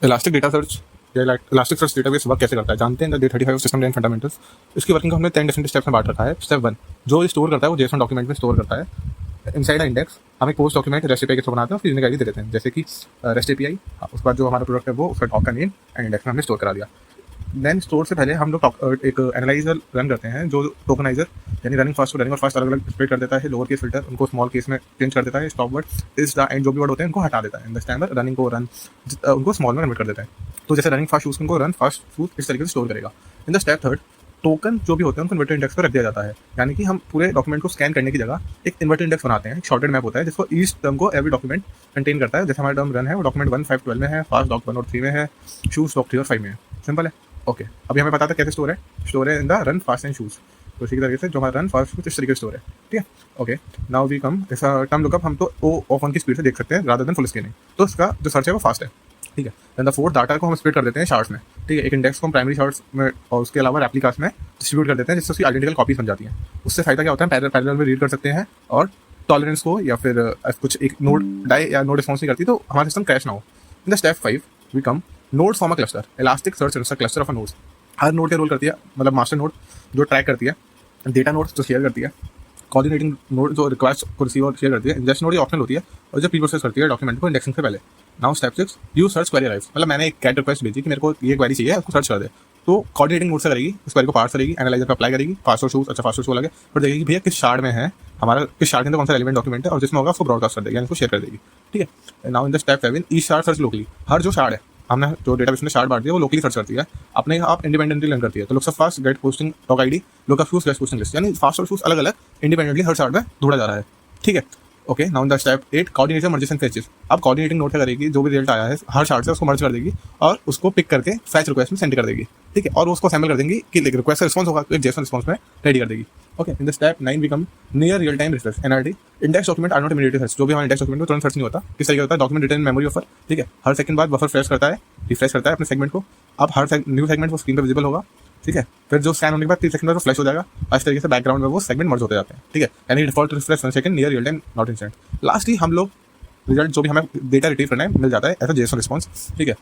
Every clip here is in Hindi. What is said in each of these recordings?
इलास्टिक डेटा सर्च या इलास्टिक सर्च डेटाबेस वर्क कैसे करता है जानते हैं। D35 system design fundamentals. इसकी वर्किंग को हमने 10 डिफरेंट स्टेप्स में बांट रखा है। स्टेप 1 जो स्टोर करता है वो जेसन डॉक्यूमेंट में स्टोर करता है। इनसाइड इंडेक्स हम एक पोस्ट डॉक्यूमेंट रेस्ट एपीआई के थ्रू बनाते हैं और फिर यूनिक आईडी दे देते हैं, जैसे कि रेस्ट एपीआई। उसके बाद जो हमारा प्रोडक्ट है वो उसका डॉक का नेम एंड इंडेक्स में हमने स्टोर करा दिया। देन स्टोर से पहले हम लोग एक एनालाइजर रन करते हैं जो टोकनाइजर यानी रनिंग फास्ट और रनिंग और फास्ट अलग अलग स्प्लिट कर देता है। लोअर केस फिल्टर उनको स्मॉल केस में चेंज कर देता है। Stop word is the end जो भी वर्ड होते हैं उनको हटा देता है। इन द स्टैंडर्ड रनिंग को रन उनको स्मॉल में कन्वर्ट कर देता है। तो जैसे रनिंग फास्ट यूज उनको रन फास्ट यूज इस तरीके से स्टोर करेगा। इन द स्टेप 3 टोकन जो भी होते हैं उनको इन्वर्टेड इंडेक्स पर रख दिया जाता है, यानी कि हम पूरे डॉक्यूमेंट को स्कैन करने की जगह एक इन्वर्टेड इंडेक्स बनाते हैं। एक शॉर्टेड मैप होता है जिसको ईच टर्म को एवरी डॉक्यूमेंट कंटेन करता है। जैसे हमारा टर्म रन है वो डॉक्यूमेंट 1, 5, 12 में है, फास्ट डॉक 1 और 3 में है, शूज डॉक 3 और 5 में है। सिंपल है। ओके, अभी हमें पता था कैसे स्टोर है in the run fast and shoes. तो इसी तरीके से जो हमारा रन फास्ट शूज इस तरीके से स्टोर है। ठीक है। ओके, नाउ वी कम ऐसा टर्म लुकअप हम तो ओ ऑफ 1 की स्पीड से देख सकते हैं रादर देन फुल स्कैनिंग। तो इसका जो सर्च है वो फास्ट है। ठीक है। देन द फोर्थ डाटा को हम स्प्लिट कर देते हैं शार्ट्स में। ठीक है। एक इंडेक्स को हम प्राइमरी शार्ट्स में और उसके अलावा रेप्लिकास में डिस्ट्रीब्यूट कर देते हैं जिससे उसकी आइडेंटिकल कॉपीज बन जाती हैं। उससे फायदा क्या होता है, पैरेलल में रीड कर सकते हैं और टॉलरेंस को या फिर कुछ एक नोड डाई या नोड रिस्पॉन्स नहीं करती तो हमारा सिस्टम क्रैश ना हो। In the step 5 we come node form a cluster. Elastic search is a cluster of a nodes. हर नोड के रोल करती है, मतलब मास्टर नोड जो ट्रैक करती है, डेटा नोड जो शेयर करती है, कोऑर्डिनेटिंग नोड जो रिक्वायर्स को रिसीव और शेयर करती है, इंजेस्ट नोड ये ऑप्शनल होती है और जो प्री प्रोसेस करती है डॉक्यूमेंट को इंडेक्सिंग से पहले। Now step 6 use search query arrives. मतलब मैंने एक गेट रिक्वेस्ट भेजी कि मेरे को ये क्वेरी चाहिए, उसको सर्च कर दे। तो कोऑर्डिनेटिंग नोड से करेगी, उस क्वेरी को पार्स करेगी, एनालाइजर पे अप्लाई करेगी, फास्ट और शूज, अच्छा फास्ट और शूज लगे, फिर देखेगी भैया किस शार्ड में है हमारा, किस शार्ड के अंदर कौन सा रेलेवेंट डॉक्यूमेंट है और जिसमें होगा उसको ब्रॉडकास्ट कर देगी, यानी उसको शेयर कर देगी। ठीक है। Now in the step 7 each shard search locally. हर जो शार्ड है हमने जो डेटाबेस में शार्ड बांट दिया वो लोकली सर्च करती है, अपने आप इंडिपेंडेंटली रन करती है। तो looks of fast get posting doc ID, look of shoes get posting list, यानी फास्ट और शूज अलग अलग इंडिपेंडेंटली हर शार्ड में ढूंढा जा रहा है। ठीक है। Okay, now in the step 8 coordination merges and fetches. अब कोऑर्डिनेटिंग नोट क्या करेगी, जो भी रिजल्ट आया है हर शार्ट से उसको मर्ज कर देगी और उसको पिक करके फैच रिक्वेस्ट में सेंड कर देगी। ठीक है। और उसको असेंबल कर देंगी कि रिक्वेस्ट का रिस्पॉन्स होगा तो एक जेसन रिस्पॉन्स में रेडी कर देगी। Okay, in the step 9 we come near real time research NRT. Index document are not immediately search. जो भी हमारे इंडेक्स डॉक्यूमेंट को तुरंत सर्च नहीं होता, किस तरीके होता है, डॉक्यूमेंट रिटर्न मेमोरी बफर। ठीक है। हर सेकंड बाद बफर फ्रेश करता है, रिफ्रेश करता है अपने सेगमेंट को। अब हर न्यू सेगमेंट वो स्क्रीन पर विजिबल होगा। ठीक है। फिर जो स्कैन होने के बाद 3 सेकंड में वो फ्लैश हो जाएगा। इस तरीके से बैकग्राउंड में वो सेगमेंट मर्ज होते जाते हैं। ठीक है। यानी default refresh 1 second, near real time not instant. Lastly हम लोग रिजल्ट जो भी हमें डेटा रिट्रीव करना है मिल जाता है एज अ जेसन रिस्पॉन्स। ठीक है।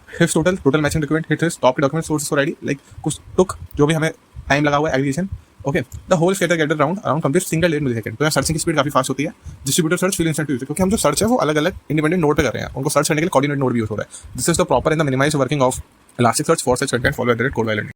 Hits total matching document, hits top document sources और आईडी, लाइक कुछ टुक जो भी हमें टाइम लगा हुआ है aggregation. Okay, the whole scatter gather around complete single 8 millisecond. तो यहाँ सर्चिंग की स्पीड काफी फास्ट होती है। Distributor search feel instant use, क्योंकि हम जो सर्च है वो अलग अलग इंडिपेंडेंट नोड पे कर रहे हैं, उनको सर्च करने के लिए कोऑर्डिनेट नोड भी यूज हो रहा है। This is the proper in the minimize working of elastic search for such content follow the code violent.